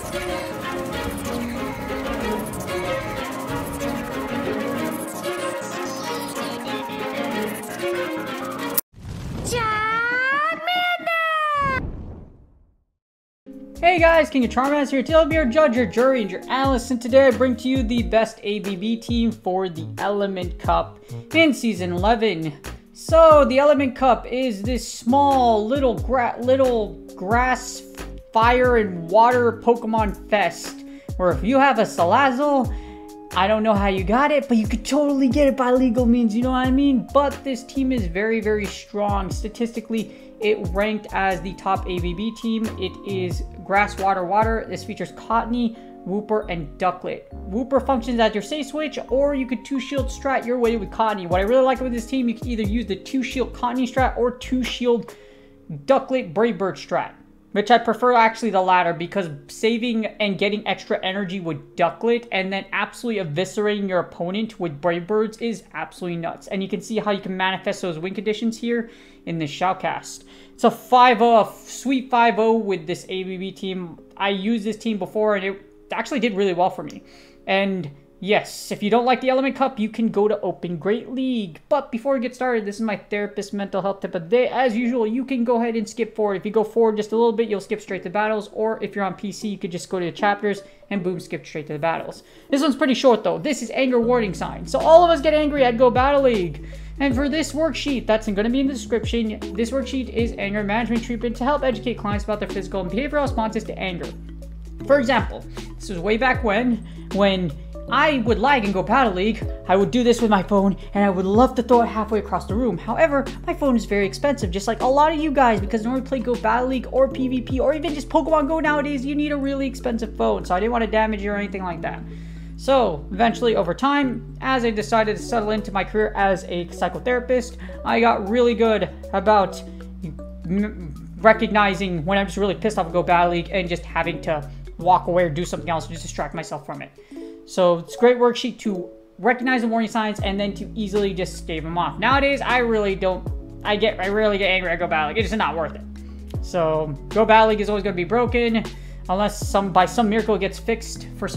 Hey guys, King of Charmander here. Today I'll be your judge, your jury, and your analyst, and today I bring to you the best ABB team for the Element Cup in Season 11. So, the Element Cup is this small, little grass, fire, and water Pokemon fest, where if you have a Salazzle, I don't know how you got it, but you could totally get it by legal means, you know what I mean? But this team is very, very strong. Statistically, it ranked as the top ABB team. It is Grass, Water, Water. This features Cottonee, Wooper, and Ducklett. Wooper functions as your safe switch, or you could 2-shield strat your way with Cottonee. What I really like with this team, you can either use the 2-shield Cottonee strat or 2-shield Ducklett Brave Bird strat, which I prefer actually the latter, because saving and getting extra energy with Ducklett and then absolutely eviscerating your opponent with Brave Birds is absolutely nuts. And you can see how you can manifest those win conditions here in this Shoutcast. It's a 5-0, a sweet 5-0 with this ABB team. I used this team before and it actually did really well for me. And yes, if you don't like the Element Cup, you can go to Open Great League. But before we get started, this is my therapist mental health tip of the day. As usual, you can go ahead and skip forward. If you go forward just a little bit, you'll skip straight to battles. Or if you're on PC, you could just go to the chapters and boom, skip straight to the battles. This one's pretty short though. This is anger warning sign. So all of us get angry at Go Battle League. And for this worksheet, that's going to be in the description, this worksheet is anger management treatment to help educate clients about their physical and behavioral responses to anger. For example, this was way back when I would lag in Go Battle League, I would do this with my phone and I would love to throw it halfway across the room. However, my phone is very expensive, just like a lot of you guys, because in order to play Go Battle League or PvP or even just Pokemon Go nowadays, you need a really expensive phone. So I didn't want to damage it or anything like that. So eventually over time, as I decided to settle into my career as a psychotherapist, I got really good about recognizing when I'm just really pissed off at Go Battle League and just having to walk away or do something else to just distract myself from it. So it's a great worksheet to recognize the warning signs and then to easily just stave them off. Nowadays, I rarely get angry at Go Battle League. It's just not worth it. So Go Battle League is always going to be broken unless by some miracle it gets fixed for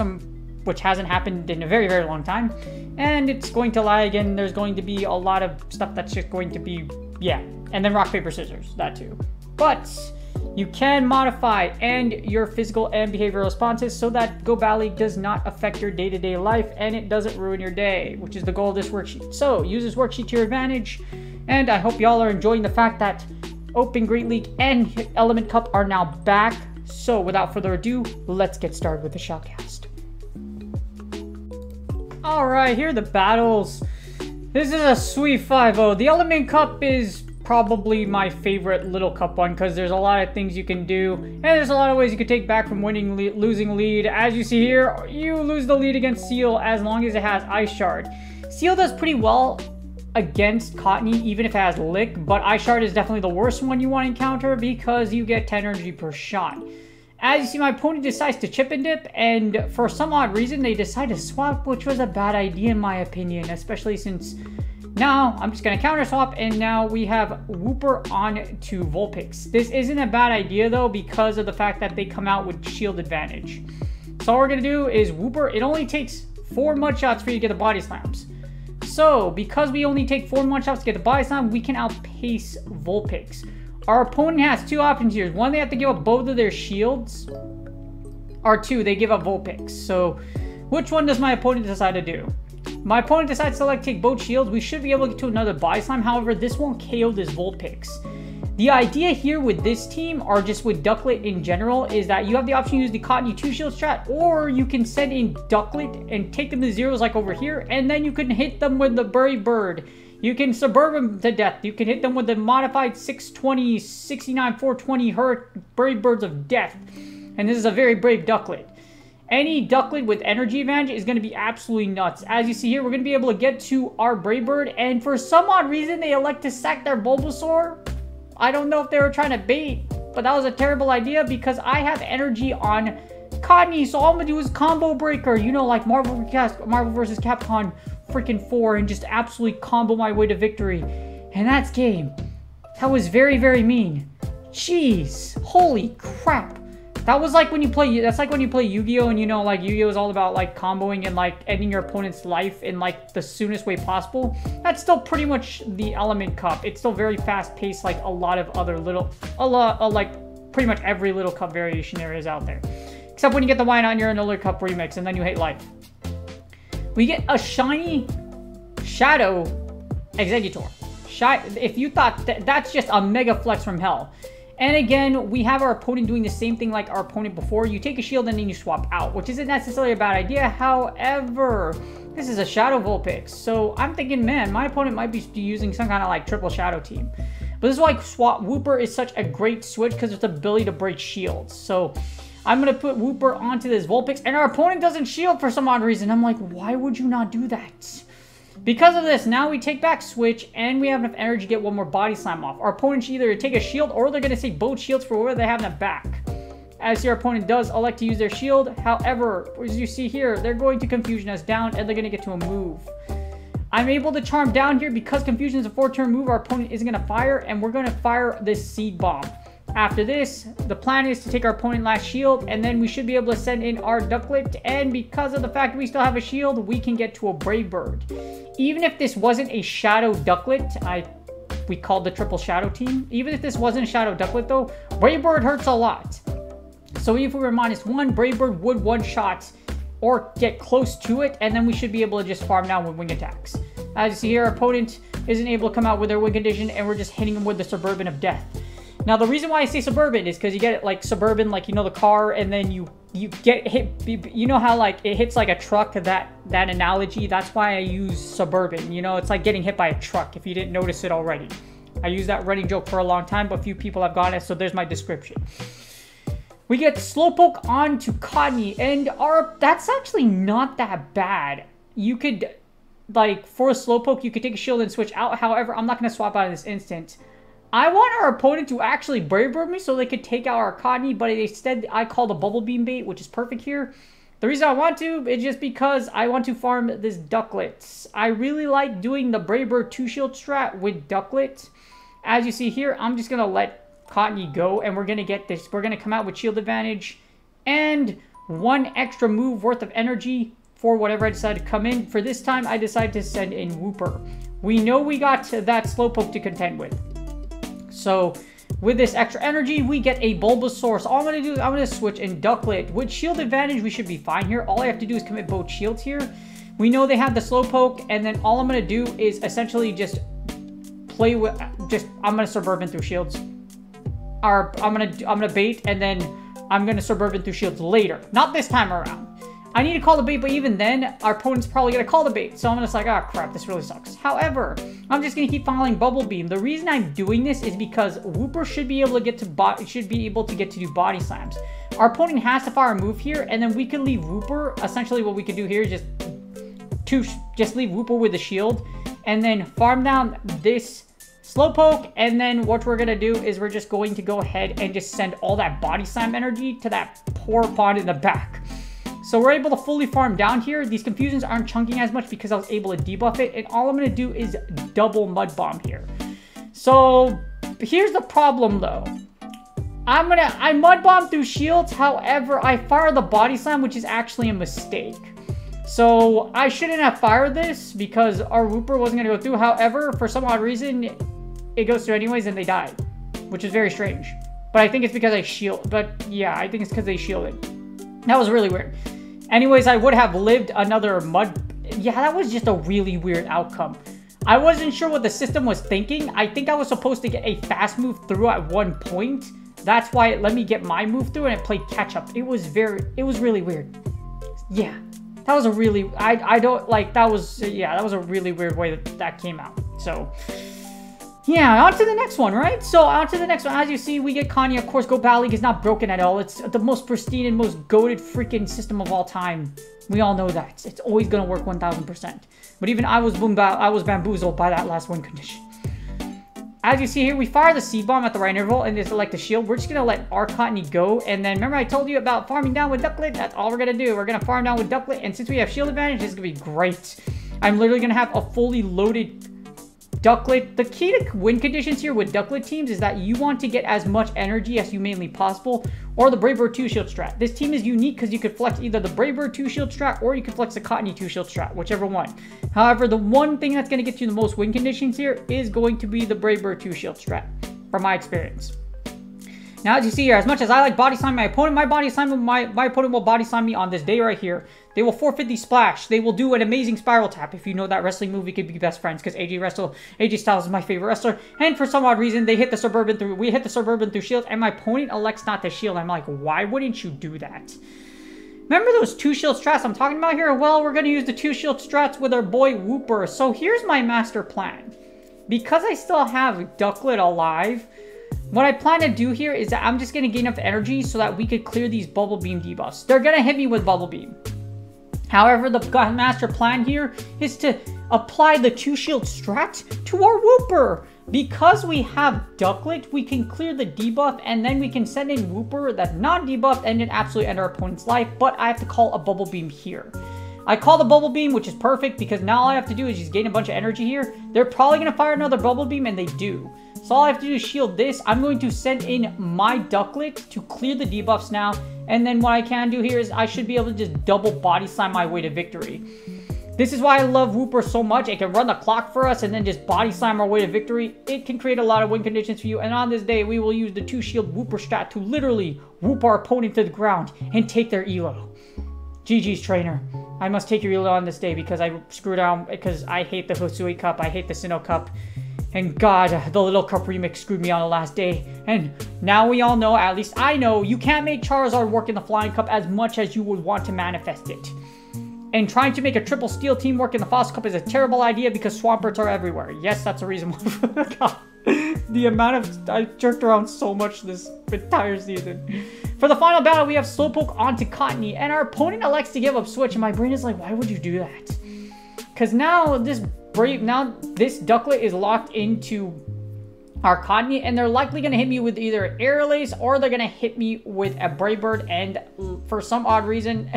which hasn't happened in a very, very long time. And it's going to lag and there's going to be a lot of stuff that's just going to be, yeah. And then rock, paper, scissors, that too. But you can modify your physical and behavioral responses so that Go Battle League does not affect your day-to-day life and it doesn't ruin your day, which is the goal of this worksheet. So use this worksheet to your advantage. And I hope y'all are enjoying the fact that Open Great League and Element Cup are now back. So without further ado, let's get started with the Shoutcast. Alright, here are the battles. This is a sweet 5-0. The Element Cup is probably my favorite little cup one because there's a lot of things you can do. And there's a lot of ways you can take back from losing lead. As you see here, you lose the lead against Seal as long as it has Ice Shard. Seal does pretty well against Cottonee even if it has Lick, but Ice Shard is definitely the worst one you want to encounter because you get 10 energy per shot. As you see, my opponent decides to chip and dip, and for some odd reason, they decide to swap, which was a bad idea in my opinion, especially since now I'm just going to counter swap, and now we have Wooper on to Vulpix. This isn't a bad idea, though, because of the fact that they come out with shield advantage. So all we're going to do is Wooper. It only takes 4 mud shots for you to get the body slams. So because we only take 4 mud shots to get the body slam, we can outpace Vulpix. Our opponent has 2 options here. One, they have to give up both of their shields. Or 2, they give up Vulpix. So, which one does my opponent decide to do? My opponent decides to take both shields. We should be able to get to another body slam. However, this won't KO this Vulpix. The idea here with this team, or just with Ducklett in general, is that you have the option to use the Cottonee 2-shield strat, or you can send in Ducklett and take them to zeros like over here, and then you can hit them with the Brave Bird. You can suburb them to death. You can hit them with the modified 620, 69, 420 hurt Brave Birds of Death. And this is a very brave Ducklett. Any Ducklett with energy advantage is going to be absolutely nuts. As you see here, we're going to be able to get to our Brave Bird. And for some odd reason, they elect to sack their Bulbasaur. I don't know if they were trying to bait, but that was a terrible idea because I have energy on Cottonee. So all I'm going to do is combo breaker. You know, like Marvel vs. Capcom freaking 4 and just absolutely combo my way to victory. And that's game. That was very, very mean. Jeez. Holy crap. That was like when you play, that's like when you play Yu-Gi-Oh! And you know, like, Yu-Gi-Oh! Is all about, like, comboing and, like, ending your opponent's life in, like, the soonest way possible. That's still pretty much the Element Cup. It's still very fast-paced, like a lot of other little, like, pretty much every little cup variation there is out there. Except when you get the Why Not, you're in another cup remix, and then you hate life. We get a shiny Shadow Exeggutor. If you thought that's just a mega flex from hell. And again, we have our opponent doing the same thing like our opponent before. You take a shield and then you swap out, which isn't necessarily a bad idea. However, this is a Shadow Vulpix. So I'm thinking, man, my opponent might be using some kind of like triple Shadow team. But this is why Swap Wooper is such a great switch, because it's the ability to break shields. So I'm going to put Wooper onto this Vulpix, and our opponent doesn't shield for some odd reason. I'm like, why would you not do that? Because of this, now we take back Switch, and we have enough energy to get one more Body Slam off. Our opponent should either take a shield, or they're going to save both shields for whatever they have in the back. As your opponent does elect to use their shield, however, as you see here, they're going to Confusion us down, and they're going to get to a move. I'm able to Charm down here because Confusion is a 4-turn move. Our opponent isn't going to fire, and we're going to fire this Seed Bomb. After this, the plan is to take our opponent last shield, and then we should be able to send in our Ducklett, and because of the fact we still have a shield, we can get to a Brave Bird. Even if this wasn't a Shadow Ducklett, we called the Triple Shadow team. Even if this wasn't a Shadow Ducklett though, Brave Bird hurts a lot. So if we were -1, Brave Bird would one-shot or get close to it, and then we should be able to just farm down with wing attacks. As you see here, our opponent isn't able to come out with their wing condition, and we're just hitting them with the Suburban of Death. Now, the reason why I say Suburban is because you get it like Suburban, like, you know, the car, and then you get hit, you know how, like, it hits like a truck, that analogy? That's why I use Suburban. You know, it's like getting hit by a truck, if you didn't notice it already. I use that running joke for a long time, but few people have gotten it, so there's my description. We get Slowpoke onto Cottonee, and that's actually not that bad. You could, like, for a Slowpoke, you could take a shield and switch out. However, I'm not going to swap out in this instant. I want our opponent to actually Brave Bird me so they could take out our Cottonee, but instead I called a Bubble Beam bait, which is perfect here. The reason I want to is just because I want to farm this Ducklett. I really like doing the Brave Bird 2-shield strat with Ducklett. As you see here, I'm just going to let Cottonee go, and we're going to get this. We're going to come out with shield advantage and one extra move worth of energy for whatever I decide to come in. For this time, I decided to send in Wooper. We know we got that Slowpoke to contend with. So, with this extra energy, we get a Bulbasaur. So all I'm going to do is I'm going to switch in Ducklett. With shield advantage, we should be fine here. All I have to do is commit both shields here. We know they have the Slowpoke, and then all I'm going to do is essentially just play with, I'm going to Suburban through shields. Or I'm going to bait, and then I'm going to Suburban through shields later. Not this time around. I need to call the bait, but even then, our opponent's probably going to call the bait. So I'm just like, oh crap, this really sucks. However, I'm just going to keep following Bubble Beam. The reason I'm doing this is because Wooper should be able to get to do body slams. Our opponent has to fire a move here, and then we can leave Wooper. Essentially, what we could do here is just leave Wooper with the shield, and then farm down this Slowpoke, and then what we're going to do is we're just going to go ahead and just send all that body slam energy to that poor pond in the back. So we're able to fully farm down here. These Confusions aren't chunking as much because I was able to debuff it. And all I'm going to do is double Mud Bomb here. So here's the problem though. I Mud Bomb through shields. However, I fire the Body Slam, which is actually a mistake. So I shouldn't have fired this because our Wooper wasn't going to go through. However, for some odd reason, it goes through anyways and they died, which is very strange. But I think it's because I shield. But yeah, I think it's because they shielded. That was really weird. Anyways, I would have lived another Yeah, that was just a really weird outcome. I wasn't sure what the system was thinking. I think I was supposed to get a fast move through at one point. That's why it let me get my move through and it played catch up. It was really weird. Yeah, that was a really, that was a really weird way that came out. So, yeah, on to the next one, right? So, on to the next one. As you see, we get Cottonee. Of course, Go Battle League is not broken at all. It's the most pristine and most goated freaking system of all time. We all know that. It's always going to work 1000%. But even I was bamboozled by that last win condition. As you see here, we fire the Seed Bomb at the right interval and just like the shield. We're just going to let our Cottonee go. And then remember I told you about farming down with Ducklett? That's all we're going to do. We're going to farm down with Ducklett. And since we have shield advantage, this is going to be great. I'm literally going to have a fully loaded Ducklett, the key to win conditions here with Ducklett teams is that you want to get as much energy as humanly possible, or the Brave Bird 2 shield strat. This team is unique because you could flex either the Brave Bird 2 shield strat or you could flex the Cottonee 2 shield strat, whichever one. However, the one thing that's going to get you the most win conditions here is going to be the Brave Bird 2 shield strat, from my experience. Now, as you see here, as much as I like body slam my opponent, my opponent will body slam me on this day right here. They will 450 splash. They will do an amazing spiral tap. If you know that wrestling move, we could be best friends because AJ Styles is my favorite wrestler. And for some odd reason, we hit the Suburban through shield, and my opponent elects not to shield. I'm like, why wouldn't you do that? Remember those 2 shield strats I'm talking about here? Well, we're going to use the 2 shield strats with our boy Whooper. So here's my master plan. Because I still have Ducklett alive, what I plan to do here is that I'm just going to gain enough energy so that we could clear these Bubble Beam debuffs. They're going to hit me with Bubble Beam. However, the master plan here is to apply the 2 shield strat to our Whooper. Because we have Ducklett, we can clear the debuff and then we can send in Whooper that's non-debuffed and then absolutely end our opponent's life. But I have to call a Bubble Beam here. I call the Bubble Beam, which is perfect because now all I have to do is just gain a bunch of energy here. They're probably going to fire another Bubble Beam, and they do. So all I have to do is shield this. I'm going to send in my Ducklett to clear the debuffs now. And then what I can do here is I should be able to just double body slam my way to victory. This is why I love Whooper so much. It can run the clock for us and then just body slam our way to victory. It can create a lot of win conditions for you. And on this day, we will use the 2 shield Whooper strat to literally whoop our opponent to the ground and take their elo. GG's, trainer. I must take your elo on this day because I screwed down because I hate the Hisui Cup. I hate the Sinnoh Cup. And God, the Little Cup remix screwed me on the last day. And now we all know, at least I know, you can't make Charizard work in the Flying Cup as much as you would want to manifest it. And trying to make a triple steel team work in the Fossil Cup is a terrible idea because Swamperts are everywhere. Yes, that's a reason why. God, the amount of... I jerked around so much this entire season. For the final battle, we have Slowpoke onto Cottonee, and our opponent elects to give up Switch, and my brain is like, why would you do that? Because now this Ducklett is locked into our Cottonee, and they're likely going to hit me with either Air Lace or they're going to hit me with a Brave Bird, and for some odd reason,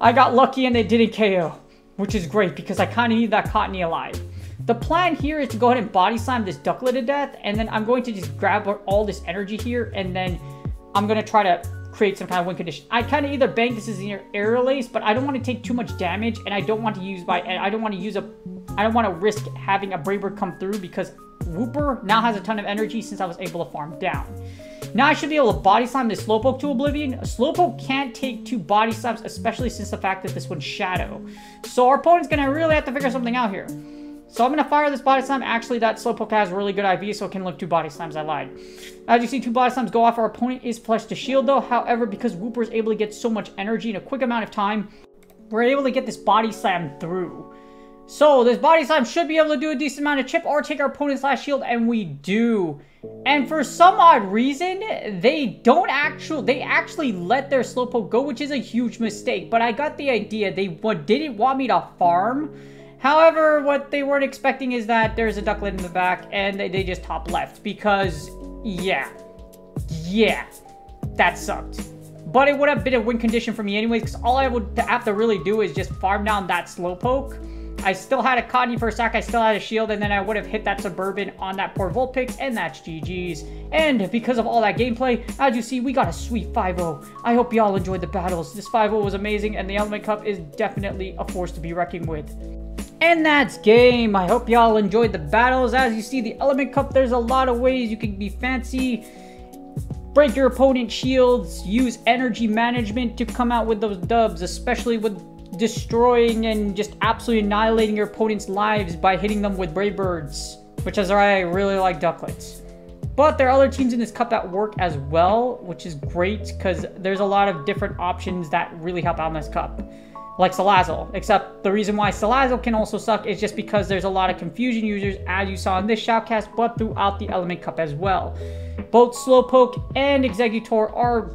I got lucky and they didn't KO, which is great because I kind of need that Cottonee alive. The plan here is to go ahead and body slam this Ducklett to death, and then I'm going to just grab all this energy here, and then I'm going to try to create some kind of win condition. I kind of either bank this as an Air Lace, but I don't want to take too much damage, and I don't want to risk having a Brave Bird come through because Whooper now has a ton of energy since I was able to farm down. Now I should be able to body slam this Slowpoke to oblivion. A Slowpoke can't take 2 body slams, especially since the fact that this one's Shadow. So our opponent's going to really have to figure something out here. So I'm going to fire this body slam. Actually, that Slowpoke has really good IV, so it can look 2 body slams. I lied. As you see, 2 body slams go off. Our opponent is flesh to shield, though. However, because Whooper is able to get so much energy in a quick amount of time, we're able to get this body slam through. So this body slam should be able to do a decent amount of chip or take our opponent's last shield, and we do. And for some odd reason, they actually let their Slowpoke go, which is a huge mistake. But I got the idea. They didn't want me to farm. However, what they weren't expecting is that there's a Ducklett in the back, and they just top left because, yeah, that sucked. But it would have been a win condition for me anyways, because all I would have to really do is just farm down that Slowpoke. I still had a Cottonee for a sec, I still had a shield, and then I would have hit that Suburban on that poor Vulpix, and that's GG's. And because of all that gameplay, as you see, we got a sweet 5-0. I hope y'all enjoyed the battles. This 5-0 was amazing, and the Element Cup is definitely a force to be reckoned with. And that's game. I hope y'all enjoyed the battles. As you see, the Element Cup, there's a lot of ways you can be fancy. Break your opponent's shields. Use energy management to come out with those dubs, especially with destroying and just absolutely annihilating your opponent's lives by hitting them with Brave Birds, which is why I really like Duckletts. But there are other teams in this cup that work as well, which is great because there's a lot of different options that really help out in this cup. Like Salazzle, except the reason why Salazzle can also suck is just because there's a lot of confusion users, as you saw in this shoutcast, but throughout the Element Cup as well. Both Slowpoke and Exeggutor are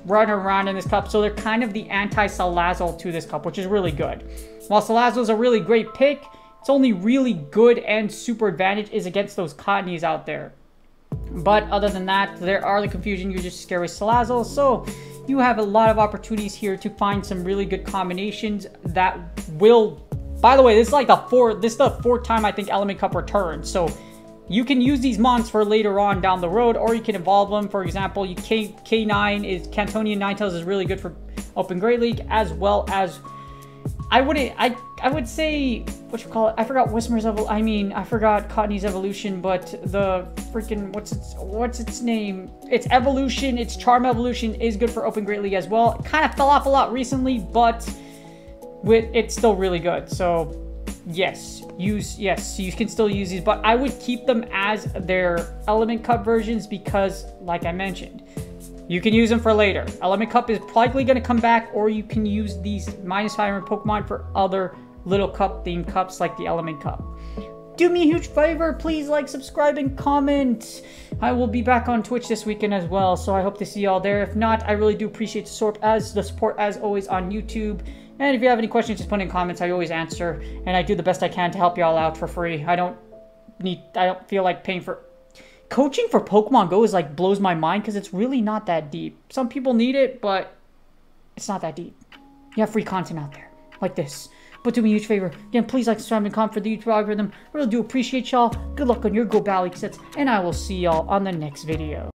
running around in this cup, so they're kind of the anti-Salazzle to this cup, which is really good. While Salazzle is a really great pick, its only really good and super advantage is against those Cottonees out there. But other than that, there are the confusion users to scare with Salazzle, so you have a lot of opportunities here to find some really good combinations that will By the way, this is like this is the fourth time I think Element Cup returns. So you can use these mons for later on down the road, or you can evolve them. For example, K9 is Cantonian Ninetales is really good for Open Great League, as well as I would say, what you call it? I forgot Whismer's I forgot Cottoney's evolution, but the freaking what's its name? Its evolution, its Charm evolution is good for Open Great League as well. It kind of fell off a lot recently, but it's still really good. So yes, you can still use these, but I would keep them as their Element Cup versions because, like I mentioned, you can use them for later. Element Cup is likely going to come back, or you can use these -500 Pokemon for other little cup themed cups like the Element Cup. Do me a huge favor, please like, subscribe, and comment. I will be back on Twitch this weekend as well, so I hope to see y'all there. If not, I really do appreciate the support as always on YouTube. And if you have any questions, just put in comments. I always answer, and I do the best I can to help y'all out for free. I don't feel like paying for... Coaching for Pokemon Go is like blows my mind because it's really not that deep. Some people need it, but it's not that deep. You have free content out there like this. But do me a huge favor. Again, please like, subscribe, and comment for the YouTube algorithm. I really do appreciate y'all. Good luck on your Go Bally sets, and I will see y'all on the next video.